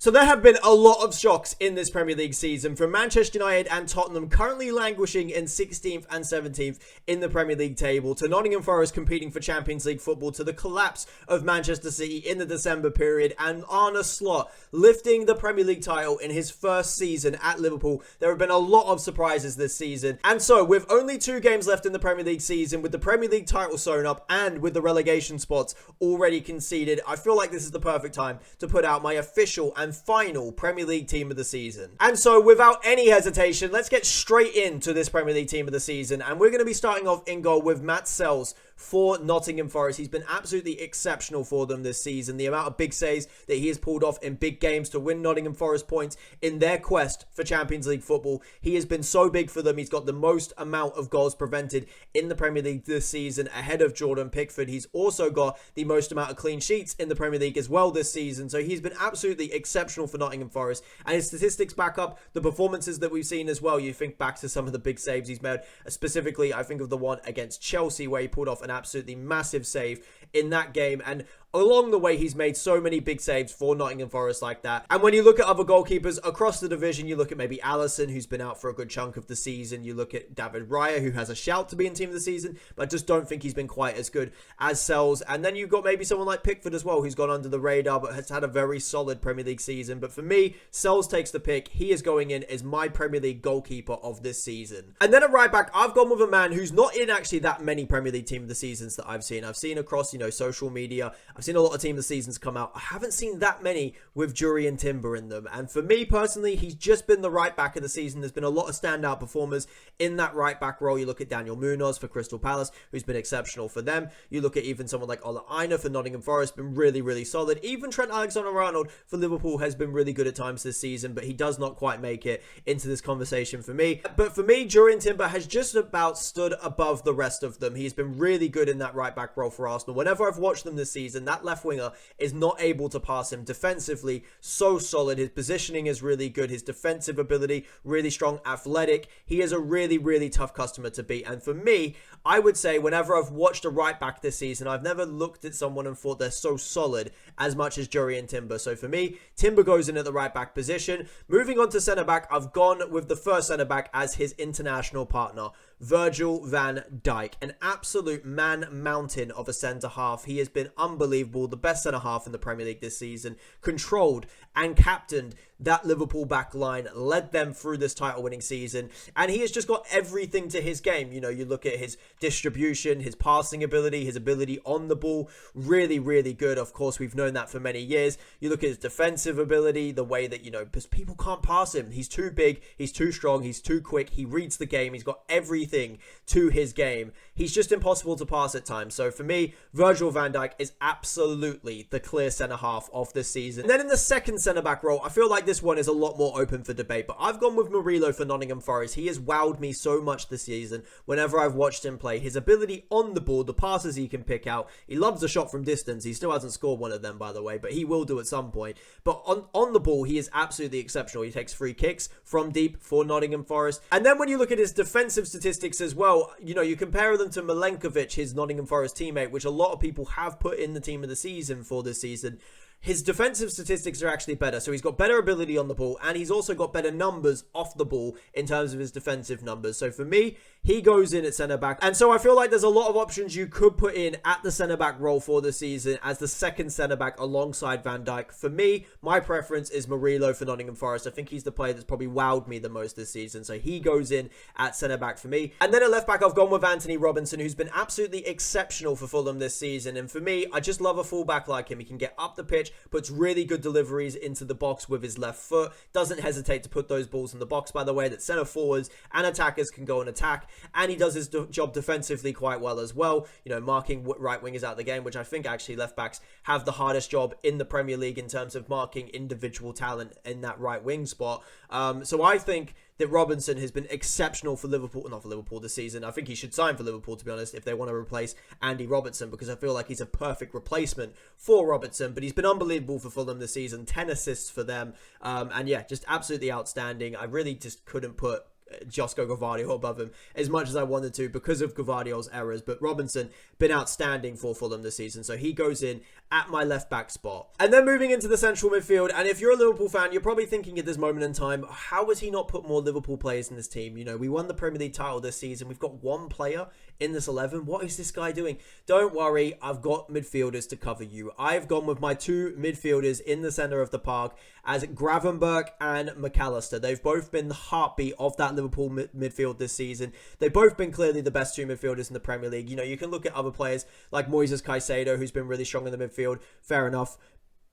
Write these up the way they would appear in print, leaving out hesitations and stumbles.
So there have been a lot of shocks in this Premier League season, from Manchester United and Tottenham currently languishing in 16th and 17th in the Premier League table, to Nottingham Forest competing for Champions League football, to the collapse of Manchester City in the December period, and Arne Slot lifting the Premier League title in his first season at Liverpool. There have been a lot of surprises this season. And so, with only 2 games left in the Premier League season, with the Premier League title sewn up, and with the relegation spots already conceded, I feel like this is the perfect time to put out my official and final Premier League team of the season. And so, without any hesitation, let's get straight into this Premier League team of the season, and we're going to be starting off in goal with Matz Sels for Nottingham Forest. He's been absolutely exceptional for them this season. The amount of big saves that he has pulled off in big games to win Nottingham Forest points in their quest for Champions League football. He has been so big for them. He's got the most amount of goals prevented in the Premier League this season, ahead of Jordan Pickford. He's also got the most amount of clean sheets in the Premier League as well this season. So he's been absolutely exceptional for Nottingham Forest, and his statistics back up the performances that we've seen as well. You think back to some of the big saves he's made, specifically I think of the one against Chelsea where he pulled off an absolutely massive save in that game, and along the way he's made so many big saves for Nottingham Forest like that. And when you look at other goalkeepers across the division, you look at maybe Alisson, who's been out for a good chunk of the season. You look at David Raya, who has a shout to be in team of the season, but I just don't think he's been quite as good as Sels. And then you've got maybe someone like Pickford as well, who's gone under the radar but has had a very solid Premier League season. But for me, Sels takes the pick. He is going in as my Premier League goalkeeper of this season. And then at right back, I've gone with a man who's not in actually that many Premier League team of the seasons that I've seen. I've seen across, social media. I've seen a lot of team of the seasons come out. I haven't seen that many with Jurrien Timber in them. And for me personally, he's just been the right back of the season. There's been a lot of standout performers in that right back role. You look at Daniel Munoz for Crystal Palace, who's been exceptional for them. You look at even someone like Ola Aina for Nottingham Forest, been really, really solid. Even Trent Alexander-Arnold for Liverpool has been really good at times this season, but he does not quite make it into this conversation for me. But for me, Jurrien Timber has just about stood above the rest of them. He's been really good in that right back role for Arsenal. Whenever I've watched them this season, that left winger is not able to pass him. Defensively, so solid. His positioning is really good. His defensive ability, really strong, athletic. He is a really, really tough customer to beat. And for me, I would say whenever I've watched a right back this season, I've never looked at someone and thought they're so solid as much as Jurrien Timber. So for me, Timber goes in at the right back position. Moving on to centre back, I've gone with the first centre back as his international partner, Virgil van Dijk, an absolute man mountain of a centre half. He has been unbelievable, the best centre half in the Premier League this season, controlled and captained that Liverpool back line, led them through this title winning season, and he has just got everything to his game. You look at his distribution, his passing ability, his ability on the ball, really, really good. Of course, we've known that for many years. You look at his defensive ability, the way that, because people can't pass him. He's too big, he's too strong, he's too quick, he reads the game, he's got everything to his game. He's just impossible to pass at times. So for me, Virgil van Dijk is absolutely the clear centre half of this season. And then in the second centre back role, I feel like this one is a lot more open for debate, but I've gone with Murillo for Nottingham Forest. He has wowed me so much this season whenever I've watched him play. His ability on the ball, the passes he can pick out. He loves a shot from distance. He still hasn't scored one of them, by the way, but he will do at some point. But on the ball, he is absolutely exceptional. He takes free kicks from deep for Nottingham Forest. And then when you look at his defensive statistics as well, you compare them to Milenkovic, his Nottingham Forest teammate, which a lot of people have put in the team of the season for this season. His defensive statistics are actually better. So he's got better ability on the ball, and he's also got better numbers off the ball in terms of his defensive numbers. So for me, he goes in at centre-back. And so I feel like there's a lot of options you could put in at the centre-back role for the season as the second centre-back alongside Van Dijk. For me, my preference is Murillo for Nottingham Forest. I think he's the player that's probably wowed me the most this season. So he goes in at centre-back for me. And then at left-back, I've gone with Anthony Robinson, who's been absolutely exceptional for Fulham this season. And for me, I just love a full-back like him. He can get up the pitch, puts really good deliveries into the box with his left foot, doesn't hesitate to put those balls in the box, by the way, that centre forwards and attackers can go and attack, and he does his job defensively quite well as well, marking right wingers out of the game, which I think actually left backs have the hardest job in the Premier League in terms of marking individual talent in that right wing spot. So I think that Robinson has been exceptional for Liverpool, not for Liverpool this season. I think he should sign for Liverpool, to be honest, if they want to replace Andy Robertson, because I feel like he's a perfect replacement for Robertson. But he's been unbelievable for Fulham this season, 10 assists for them. And yeah, just absolutely outstanding. I really just couldn't put Josko Gvardiol above him as much as I wanted to because of Gvardiol's errors. But Robinson, been outstanding for Fulham this season. So he goes in at my left back spot. And then moving into the central midfield. And if you're a Liverpool fan, you're probably thinking at this moment in time, how has he not put more Liverpool players in this team? You know, we won the Premier League title this season. We've got one player in this 11. What is this guy doing? Don't worry, I've got midfielders to cover you. I've gone with my two midfielders in the centre of the park as Gravenberch and McAllister. They've both been the heartbeat of that Liverpool midfield this season. They've both been clearly the best two midfielders in the Premier League. You know, you can look at other players like Moises Caicedo, who's been really strong in the midfield. Fair enough.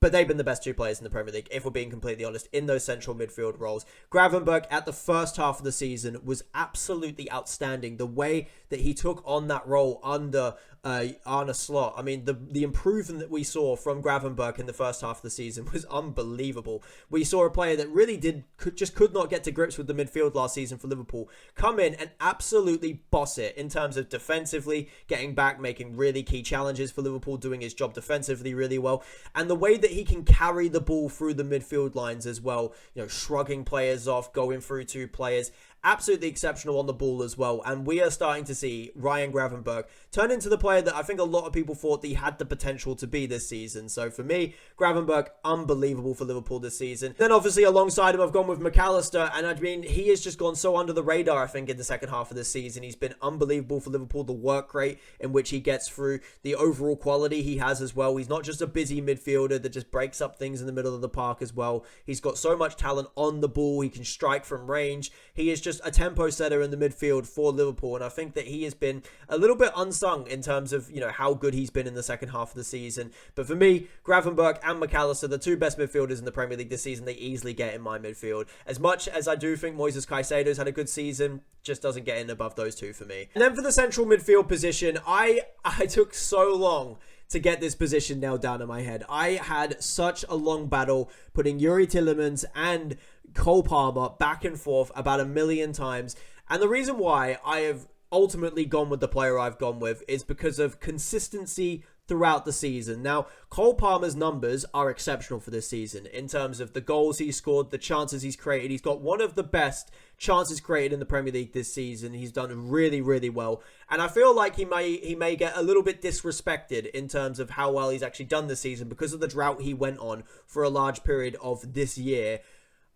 But they've been the best two players in the Premier League, if we're being completely honest, in those central midfield roles. Gravenberch at the first half of the season was absolutely outstanding. The way that he took on that role under Arne Slot. I mean, the improvement that we saw from Gravenberch in the first half of the season was unbelievable. We saw a player that really could not get to grips with the midfield last season for Liverpool come in and absolutely boss it in terms of defensively, getting back, making really key challenges for Liverpool, doing his job defensively really well. And the way that he can carry the ball through the midfield lines as well, you know, shrugging players off, going through two players, absolutely exceptional on the ball as well. And we are starting to see Ryan Gravenberch turn into the player that I think a lot of people thought that he had the potential to be this season. So for me, Gravenberch, unbelievable for Liverpool this season. Then obviously alongside him, I've gone with McAllister. And I mean, he has just gone so under the radar, I think, in the second half of this season. He's been unbelievable for Liverpool. The work rate in which he gets through, the overall quality he has as well. He's not just a busy midfielder that just breaks up things in the middle of the park as well. He's got so much talent on the ball. He can strike from range. He is just a tempo setter in the midfield for Liverpool, and I think that he has been a little bit unsung in terms of, you know, how good he's been in the second half of the season. But for me, Gravenberch and McAllister, the two best midfielders in the Premier League this season, they easily get in my midfield. As much as I do think Moises Caicedo's had a good season, just doesn't get in above those two for me. And then for the central midfield position, I took so long to get this position nailed down in my head. I had such a long battle putting Youri Tielemans and Cole Palmer back and forth about 1,000,000 times. And the reason why I have ultimately gone with the player I've gone with is because of consistency throughout the season. Now, Cole Palmer's numbers are exceptional for this season in terms of the goals he's scored, the chances he's created. He's got one of the best chances created in the Premier League this season. He's done really, really well. And I feel like he may get a little bit disrespected in terms of how well he's actually done this season because of the drought he went on for a large period of this year.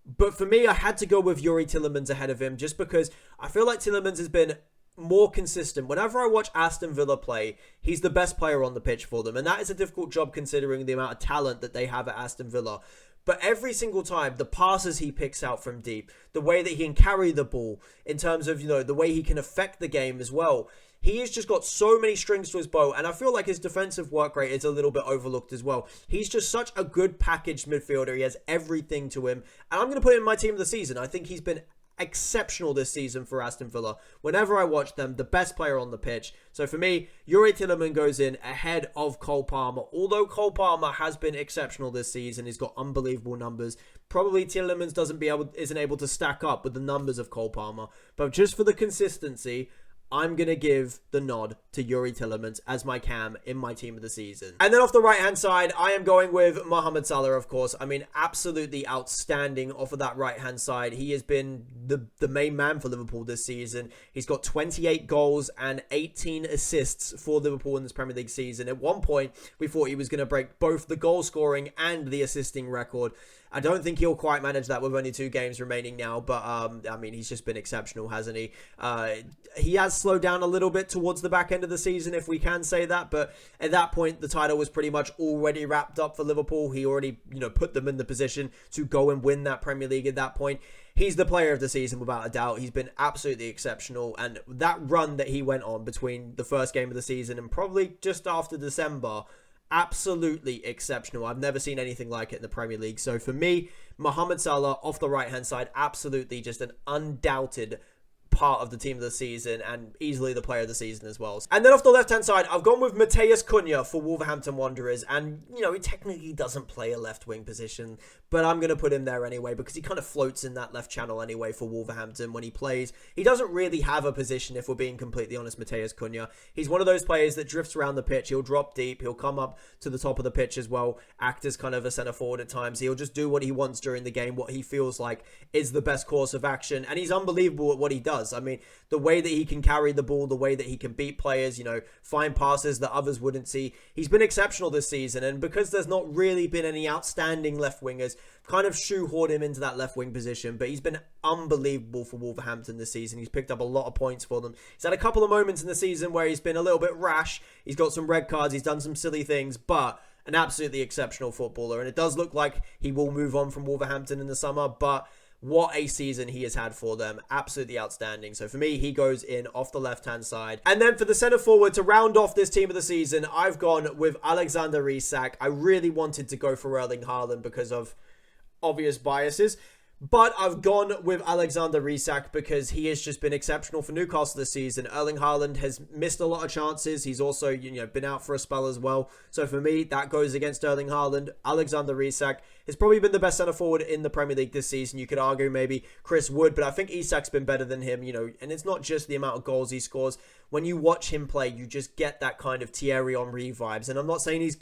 But for me, I had to go with Youri Tielemans ahead of him just because I feel like Tielemans has been more consistent. Whenever I watch Aston Villa play, he's the best player on the pitch for them. And that is a difficult job considering the amount of talent that they have at Aston Villa. But every single time, the passes he picks out from deep, the way that he can carry the ball in terms of, you know, the way he can affect the game as well. He has just got so many strings to his bow, and I feel like his defensive work rate is a little bit overlooked as well. He's just such a good packaged midfielder. He has everything to him, and I'm going to put him in my team of the season. I think he's been exceptional this season for Aston Villa. Whenever I watch them, the best player on the pitch. So for me, Youri Tielemans goes in ahead of Cole Palmer. Although Cole Palmer has been exceptional this season, he's got unbelievable numbers. Probably Tielemans isn't able to stack up with the numbers of Cole Palmer, but just for the consistency, I'm going to give the nod to Youri Tielemans as my cam in my team of the season. And then off the right-hand side, I am going with Mohamed Salah, of course. I mean, absolutely outstanding off of that right-hand side. He has been the main man for Liverpool this season. He's got 28 goals and 18 assists for Liverpool in this Premier League season. At one point, we thought he was going to break both the goal scoring and the assisting record. I don't think he'll quite manage that with only 2 games remaining now, but I mean, he's just been exceptional, hasn't he? He has slowed down a little bit towards the back end of the season, if we can say that, but at that point, the title was pretty much already wrapped up for Liverpool. He already, you know, put them in the position to go and win that Premier League at that point. He's the player of the season without a doubt. He's been absolutely exceptional, and that run that he went on between the first game of the season and probably just after December, absolutely exceptional. I've never seen anything like it in the Premier League. So for me, Mohamed Salah off the right-hand side, absolutely just an undoubted part of the team of the season and easily the player of the season as well. And then off the left-hand side, I've gone with Matheus Cunha for Wolverhampton Wanderers. And, you know, he technically doesn't play a left-wing position, but I'm going to put him there anyway because he kind of floats in that left channel anyway for Wolverhampton when he plays. He doesn't really have a position, if we're being completely honest, Matheus Cunha. He's one of those players that drifts around the pitch. He'll drop deep. He'll come up to the top of the pitch as well, act as kind of a centre forward at times. He'll just do what he wants during the game, what he feels like is the best course of action. And he's unbelievable at what he does. I mean, the way that he can carry the ball, the way that he can beat players, you know, find passes that others wouldn't see. He's been exceptional this season. And because there's not really been any outstanding left wingers, kind of shoehorned him into that left wing position, but he's been unbelievable for Wolverhampton this season. He's picked up a lot of points for them. He's had a couple of moments in the season where he's been a little bit rash. He's got some red cards. He's done some silly things, but an absolutely exceptional footballer. And it does look like he will move on from Wolverhampton in the summer, but what a season he has had for them. Absolutely outstanding. So for me, he goes in off the left-hand side. And then for the centre forward to round off this team of the season, I've gone with Alexander Isak. I really wanted to go for Erling Haaland because of obvious biases, but I've gone with Alexander Isak because he has just been exceptional for Newcastle this season. Erling Haaland has missed a lot of chances. He's also, you know, been out for a spell as well. So for me, that goes against Erling Haaland. Alexander Isak has probably been the best centre forward in the Premier League this season. You could argue maybe Chris Wood, but I think Isak's been better than him, you know, and it's not just the amount of goals he scores. When you watch him play, you just get that kind of Thierry Henry vibes. And I'm not saying he's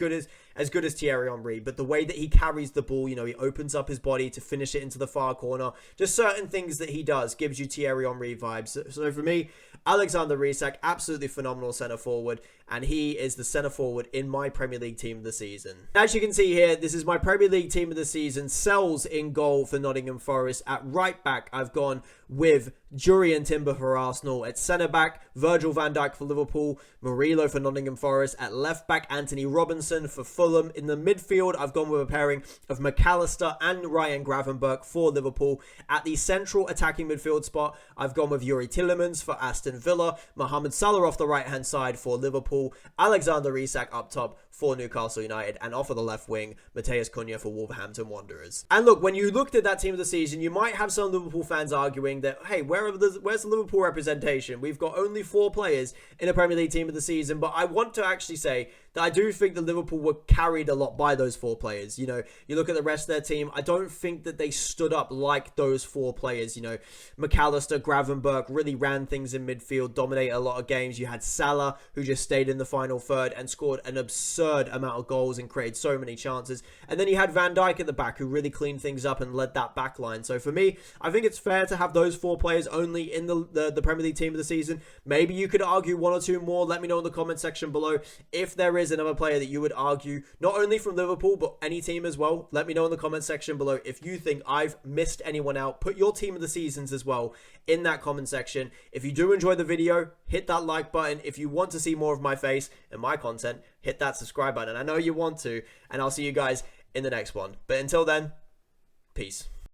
as good as Thierry Henry, but the way that he carries the ball, you know, he opens up his body to finish it into the far corner. Just certain things that he does gives you Thierry Henry vibes. So for me, Alexander Isak, absolutely phenomenal centre forward, and he is the centre forward in my Premier League team of the season. As you can see here, this is my Premier League team of the season. Sells in goal for Nottingham Forest. At right back, I've gone with Jurrien Timber for Arsenal. At centre back, Virgil van Dijk for Liverpool. Murillo for Nottingham Forest. At left back, Anthony Robinson for Fulham. In the midfield, I've gone with a pairing of McAllister and Ryan Gravenberch for Liverpool. At the central attacking midfield spot, I've gone with Yuri Tillemans for Aston Villa. Mohamed Salah off the right-hand side for Liverpool. Alexander Isak up top for Newcastle United. And off of the left wing, Matheus Cunha for Wolverhampton Wanderers. And look, when you looked at that team of the season, you might have some Liverpool fans arguing that, hey, where's the Liverpool representation? We've got only 4 players in a Premier League team of the season. But I want to actually say that I do think that Liverpool were carried a lot by those 4 players. You know, you look at the rest of their team, I don't think that they stood up like those 4 players. You know, McAllister, Gravenberch really ran things in midfield, dominated a lot of games. You had Salah, who just stayed in the final third and scored an absurd amount of goals and created so many chances. And then you had Van Dijk at the back, who really cleaned things up and led that back line. So for me, I think it's fair to have those 4 players only in the Premier League team of the season. Maybe you could argue 1 or 2 more. Let me know in the comment section below if there is another player that you would argue, not only from Liverpool, but any team as well. Let me know in the comment section below if you think I've missed anyone out. Put your team of the seasons as well in that comment section. If you do enjoy the video, hit that like button. If you want to see more of my face and my content, hit that subscribe button. I know you want to, and I'll see you guys in the next one. But until then, peace.